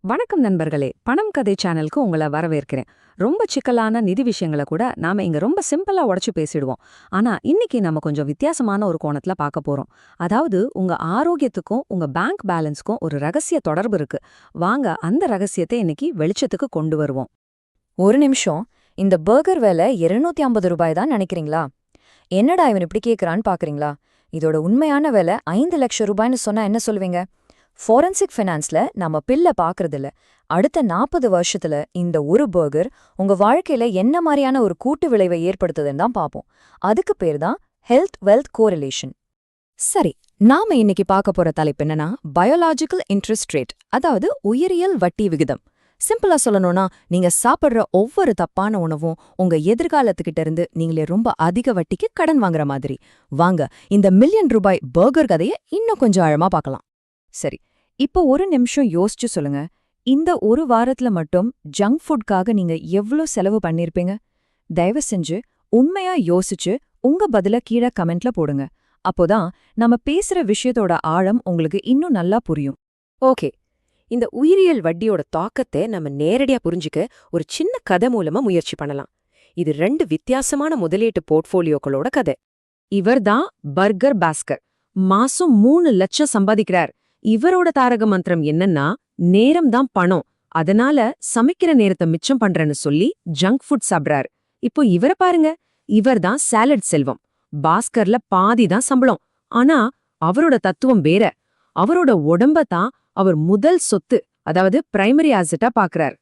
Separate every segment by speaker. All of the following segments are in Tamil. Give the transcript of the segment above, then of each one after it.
Speaker 1: வணக்கம் நண்பர்களே, பணம் கதை சேனலுக்கு உங்களை வரவேற்கிறேன். ரொம்ப சிக்கலான நிதி விஷயங்களை கூட நாம இங்க ரொம்ப சிம்பிளா உடைச்சு பேசிடுவோம். ஆனா இன்னைக்கு நம்ம கொஞ்சம் வித்தியாசமான ஒரு கோணத்துல பார்க்க போறோம். அதாவது உங்க ஆரோக்கியத்துக்கும் உங்க பேங்க் பேலன்ஸ்க்கும் ஒரு ரகசிய தொடர்பு இருக்கு. வாங்க அந்த ரகசியத்தை இன்னைக்கு வெளிச்சத்துக்கு கொண்டு வருவோம்.
Speaker 2: ஒரு நிமிஷம். இந்த பர்கர் விலை 250 ரூபாய் தான் நினைக்கிறீங்களா? என்னடா இவன் இப்படி கேட்கறான்னு பாக்குறீங்களா? இதோட உண்மையான விலை 5 லட்சம் ரூபாய்னு சொன்னா என்ன சொல்லுவீங்க? ஃபாரன்சிக் ஃபைனான்ஸ்ல நம்ம பில்ல பாக்குறதில்ல. அடுத்த 40 வருஷத்துல இந்த ஒரு பர்கர் உங்க வாழ்க்கையில என்ன மாதிரியான ஒரு கூட்டு விளைவை ஏற்படுத்துதுன்னு தான் பார்ப்போம். அதுக்கு பேர் தான் ஹெல்த் வெல்த் கோரிலேஷன். சரி, நாம இன்னைக்கு பார்க்க போற தலைப்பு என்னன்னா பயோலாஜிக்கல் இன்ட்ரெஸ்ட் ரேட், அதாவது உயிரியல் வட்டி விகிதம். சிம்பிளா சொல்லணும்னா, நீங்க சாப்பிடுற ஒவ்வொரு தப்பான உணவும் உங்க எதிர்காலத்துக்கிட்ட இருந்து நீங்களே ரொம்ப அதிக வட்டிக்கு கடன் வாங்குற மாதிரி. வாங்க இந்த மில்லியன் ரூபாய் பர்கர் கதைய இன்னும் கொஞ்சம் ஆழமா பார்க்கலாம். சரி, இப்போ ஒரு நிமிஷம் யோசிச்சு சொல்லுங்க. இந்த ஒரு வாரத்துல மட்டும் ஜங்க் ஃபுட்காக நீங்க எவ்ளோ செலவு பண்ணிருப்பீங்க? தயவு செஞ்சு உண்மையா யோசிச்சு உங்க பதில கீழே கமெண்ட்ல போடுங்க. அப்போதான் நம்ம பேசுற விஷயத்தோட ஆழம் உங்களுக்கு இன்னும் நல்லா புரியும்.
Speaker 3: ஓகே, இந்த உயிரியல் வட்டியோட தாக்கத்தை நம்ம நேரடியா புரிஞ்சுக்க ஒரு சின்ன கதை மூலமா முயற்சி பண்ணலாம். இது 2 வித்தியாசமான முதலீட்டு போர்ட்ஃபோலியோக்களோட கதை.
Speaker 1: இவர்தான் பர்கர் பாஸ்கர். மாசம் 3 லட்சம் சம்பாதிக்கிறார். இவரோட தாரக மந்திரம் என்னன்னா, நேரம் தான் பணம், அதனால சமைக்கிற நேரத்தை மிச்சம் பண்றேன்னு சொல்லி ஜங்க் ஃபுட் சாப்பிடுறாரு. இப்போ இவரை பாருங்க, இவர்தான் சாலட் செல்வம். பாஸ்கர்ல பாதி தான் சம்பளம். ஆனா அவரோட தத்துவம் வேற. அவரோட உடம்பத்தான் அவர் முதல் சொத்து, அதாவது பிரைமரி ஆசெட்டா பாக்குறார்.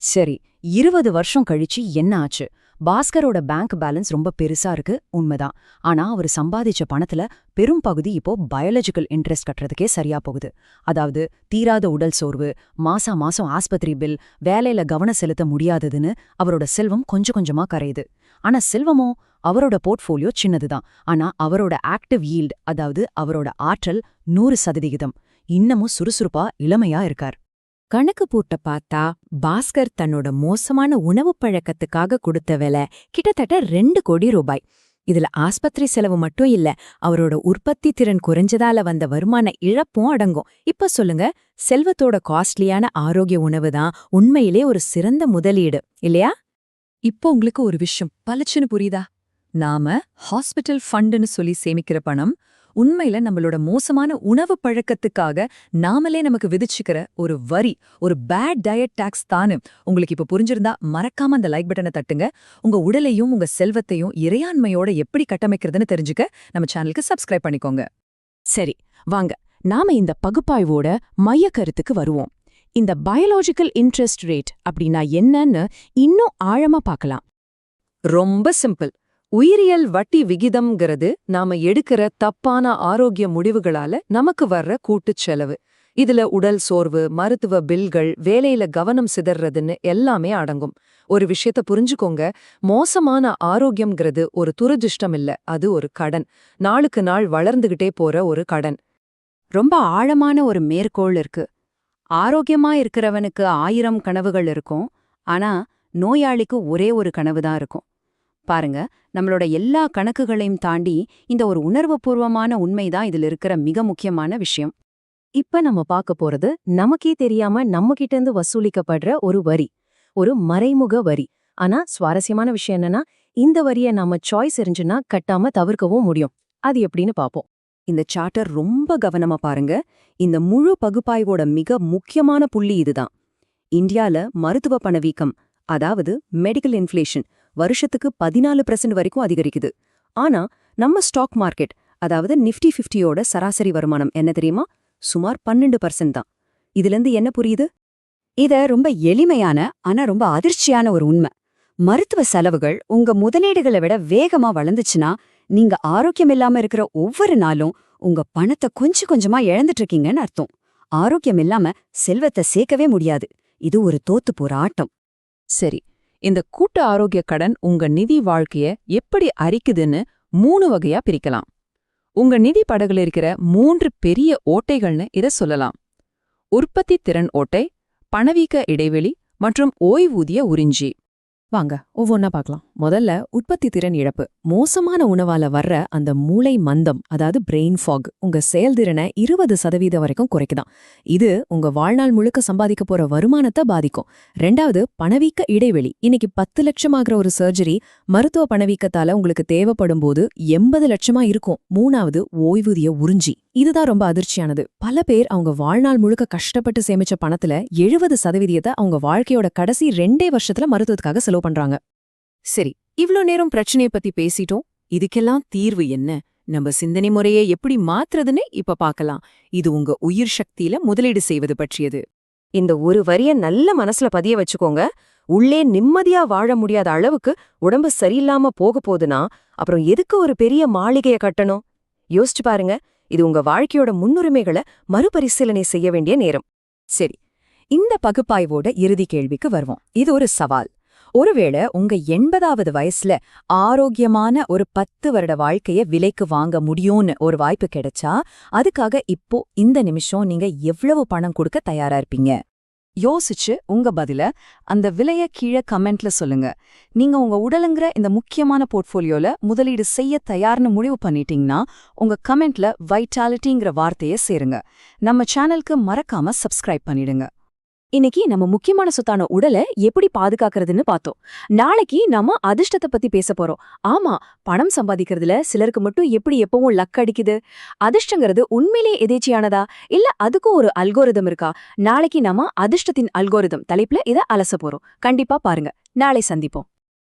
Speaker 2: சரி, 20 வருஷம் கழிச்சு என்ன ஆச்சு? பாஸ்கரோட பேங்க் பேலன்ஸ் ரொம்ப பெருசா இருக்கு, உண்மைதான். ஆனா அவர் சம்பாதிச்ச பணத்துல பெரும் பகுதி இப்போ பயாலஜிக்கல் இன்ட்ரெஸ்ட் கட்டுறதுக்கே சரியா போகுது. அதாவது தீராத உடல் சோர்வு, மாசம் ஆஸ்பத்திரி பில், வேலையில கவனம் செலுத்த முடியாததுன்னு அவரோட செல்வம் கொஞ்சம் கொஞ்சமா கரையுது. ஆனா செல்வமோ, அவரோட போர்ட்ஃபோலியோ சின்னதுதான். ஆனா அவரோட ஆக்டிவ் ஈல்ட், அதாவது அவரோட ஆற்றல் 100%. இன்னமும் சுறுசுறுப்பா இளமையா இருக்கார்.
Speaker 3: கணக்கு போட்ட பார்த்தா பாஸ்கர் தன்னோட மோசமான உணவு பழக்கத்துக்காக கொடுத்த விலை கிட்டத்தட்ட 2 கோடி ரூபாய். இதுல ஆஸ்பத்திரி செலவு மட்டும் இல்ல, அவரோட உற்பத்தி திறன் குறைஞ்சதால வந்த வருமான இழப்பும் அடங்கும். இப்ப சொல்லுங்க, செல்வத்தோட காஸ்ட்லியான ஆரோக்கிய உணவு தான் உண்மையிலே ஒரு சிறந்த முதலீடு இல்லையா?
Speaker 2: இப்போ உங்களுக்கு ஒரு விஷயம் பளிச்சுன்னு புரியுதா? நாம ஹாஸ்பிட்டல் ஃபண்டுன்னு சொல்லி சேமிக்கிற பணம் உண்மையில நம்மளோட மோசமான உணவு பழக்கத்துக்காக நாமளே நமக்கு விதிச்சுக்கிற ஒரு வரி, ஒரு பேட் டயட் டாக்ஸ் தானு. உங்களுக்கு இப்ப புரிஞ்சிருந்தா மறக்காம அந்த லைக் பட்டனை தட்டுங்க. உங்க உடலையும் உங்க செல்வத்தையும் இறையாண்மையோட எப்படி கட்டமைக்கிறதுன்னு தெரிஞ்சுக்க நம்ம சேனலுக்கு சப்ஸ்கிரைப் பண்ணிக்கோங்க. சரி, வாங்க நாம இந்த பகுப்பாய்வோட மைய கருத்துக்கு வருவோம். இந்த பயாலஜிக்கல் இன்ட்ரெஸ்ட் ரேட் அப்படின்னா என்னன்னு இன்னும் ஆழமா பார்க்கலாம்.
Speaker 1: ரொம்ப சிம்பிள். உயிரியல் வட்டி விகிதம்ங்கிறது நாம எடுக்கிற தப்பான ஆரோக்கிய முடிவுகளால நமக்கு வர்ற கூட்டுச் செலவு. இதுல உடல் சோர்வு, மருத்துவ பில்கள், வேலையில கவனம் சிதறதுன்னு எல்லாமே அடங்கும். ஒரு விஷயத்த புரிஞ்சுக்கோங்க, மோசமான ஆரோக்கியம்ங்கிறது ஒரு துரதிர்ஷ்டம் இல்ல, அது ஒரு கடன். நாளுக்கு நாள் வளர்ந்துகிட்டே போற ஒரு கடன்.
Speaker 2: ரொம்ப ஆழமான ஒரு மேற்கோள் இருக்கு. ஆரோக்கியமா இருக்கிறவனுக்கு 1000 கனவுகள் இருக்கும், ஆனா நோயாளிக்கு ஒரே ஒரு கனவு தான் இருக்கும். பாருங்க, நம்மளோட எல்லா கணக்குகளையும் தாண்டி இந்த ஒரு உணர்வுபூர்வமான உண்மைதான் இதுல இருக்கிற மிக முக்கியமான விஷயம்.
Speaker 3: இப்ப நம்ம பார்க்க போறது நமக்கே தெரியாம நம்ம கிட்ட இருந்து வசூலிக்கப்படுற ஒரு வரி, ஒரு மறைமுக வரி. ஆனா சுவாரஸ்யமான விஷயம் என்னன்னா, இந்த வரிய நாம சாய்ஸ் இருந்துச்சுன்னா கட்டாம தவிர்க்கவும் முடியும். அது எப்படின்னு பாப்போம்.
Speaker 2: இந்த சார்ட்டர் ரொம்ப கவனமா பாருங்க. இந்த முழு பகுப்பாய்வோட மிக முக்கியமான புள்ளி இதுதான். இந்தியால மருத்துவ பணவீக்கம், அதாவது மெடிக்கல் இன்ஃப்ளேஷன், வருஷத்துக்கு 14% வரைக்கும் அதிகரிக்குது. ஆனா நம்ம ஸ்டாக் மார்க்கெட், அதாவது நிஃப்டி 50யோட சராசரி வருமானம் என்ன தெரியுமா? சுமார் 12% தான். இதுலேருந்து என்ன புரியுது? இத ரொம்ப எளிமையான ஆனா ரொம்ப அதிர்ச்சியான ஒரு உண்மை. மருத்துவ செலவுகள் உங்க முதலீடுகளை விட வேகமா வளர்ந்துச்சுன்னா, நீங்க ஆரோக்கியம் இல்லாம இருக்கிற ஒவ்வொரு நாளும் உங்க பணத்தை கொஞ்சம் கொஞ்சமா இழந்துட்டு இருக்கீங்கன்னு அர்த்தம். ஆரோக்கியம் இல்லாம செல்வத்தை சேர்க்கவே முடியாது. இது ஒரு தோத்து போற ஆட்டம்.
Speaker 3: சரி, இந்த கூட்டு ஆரோக்கிய கடன் உங்க நிதி வாழ்க்கைய எப்படி அரிக்குதுன்னு 3 வகையா பிரிக்கலாம். உங்க நிதி படகுல இருக்கிற 3 பெரிய ஓட்டைகள்னு இத சொல்லலாம். உற்பத்தி திறன் ஓட்டை, பணவீக்க இடைவெளி மற்றும் ஓய்வூதிய உறிஞ்சி. வாங்க ஒவ்வொன்னா பார்க்கலாம். முதல்ல உற்பத்தி திறன் இழப்பு. மோசமான உணவால வர்ற அந்த மூளை மந்தம், அதாவது பிரெயின் ஃபாக், உங்க செயல்திறனை 20% வரைக்கும் குறைக்குதாம். இது உங்க வாழ்நாள் முழுக்க சம்பாதிக்க போற வருமானத்தை பாதிக்கும். 2வது, பணவீக்க இடைவெளி. இன்னைக்கு 10 லட்சம் ஆகிற ஒரு சர்ஜரி மருத்துவ பணவீக்கத்தால உங்களுக்கு தேவைப்படும் போது 80 லட்சமா இருக்கும். 3வது, ஓய்வூதிய உறிஞ்சி. இதுதான் ரொம்ப அதிர்ச்சியானது. பல பேர் அவங்க வாழ்நாள் முழுக்க கஷ்டப்பட்டு சேமிச்ச பணத்துல 70% அவங்க வாழ்க்கையோட கடைசி 2 வருஷத்துல மருத்துவத்துக்காக செலவு பண்றாங்க. சரி, இவ்ளோ நேரம் பிரச்சனைய பத்தி பேசிட்டோம். இதுக்கெல்லாம் தீர்வு என்ன? நம்ம சிந்தனை முறையை எப்படி மாத்துறதுன்னு இப்ப பார்க்கலாம். இது உங்க உயிர் சக்தியில முதலீடு செய்வது பற்றியது.
Speaker 1: இந்த ஒரு வரிய நல்ல மனசுல பதிய வச்சுக்கோங்க. உள்ளே நிம்மதியா வாழ முடியாத அளவுக்கு உடம்பு சரியில்லாம போக போகுதுன்னா அப்புறம் எதுக்கு ஒரு பெரிய மாளிகைய கட்டணும்? யோசிச்சு பாருங்க. இது உங்க வாழ்க்கையோட முன்னுரிமைகளை மறுபரிசீலனை செய்ய வேண்டிய நேரம்.
Speaker 3: சரி, இந்த பகுப்பாய்வோட இறுதி கேள்விக்கு வருவோம். இது ஒரு சவால். ஒருவேளை உங்க 80வது வயசுல ஆரோக்கியமான ஒரு 10 வருட வாழ்க்கைய விலைக்கு வாங்க முடியும்னு ஒரு வாய்ப்பு கிடைச்சா, அதுக்காக இப்போ இந்த நிமிஷம் நீங்க எவ்வளவு பணம் கொடுக்க தயாரா இருப்பீங்க? யோசிச்சு உங்க பதில அந்த விலைய கீழே கமெண்ட்ல சொல்லுங்க. நீங்க உங்க உடலுங்கிற இந்த முக்கியமான போர்ட்ஃபோலியோல முதலீடு செய்ய தயார்னு முடிவு பண்ணிட்டீங்கன்னா உங்க கமெண்ட்ல வைட்டாலிட்டிங்கிற வார்த்தையை சேருங்க. நம்ம சேனலுக்கு மறக்காம சப்ஸ்கிரைப் பண்ணிடுங்க.
Speaker 2: இன்னைக்கு நம்ம முக்கியமான சொத்தான உடலை எப்படி பாதுகாக்கிறதுன்னு பார்த்தோம். நாளைக்கு நாம அதிர்ஷ்டத்தை பத்தி பேச போறோம். ஆமா, பணம் சம்பாதிக்கிறதுல சிலருக்கு மட்டும் எப்படி எப்பவும் லக் அடிக்குது? அதிர்ஷ்டங்கிறது உண்மையிலே எதேச்சியானதா, இல்ல அதுக்கும் ஒரு அல்கோரிதம் இருக்கா? நாளைக்கு நாம அதிர்ஷ்டத்தின் அல்கோரிதம் தலைப்புல இத அலச போறோம். கண்டிப்பா பாருங்க. நாளை சந்திப்போம்.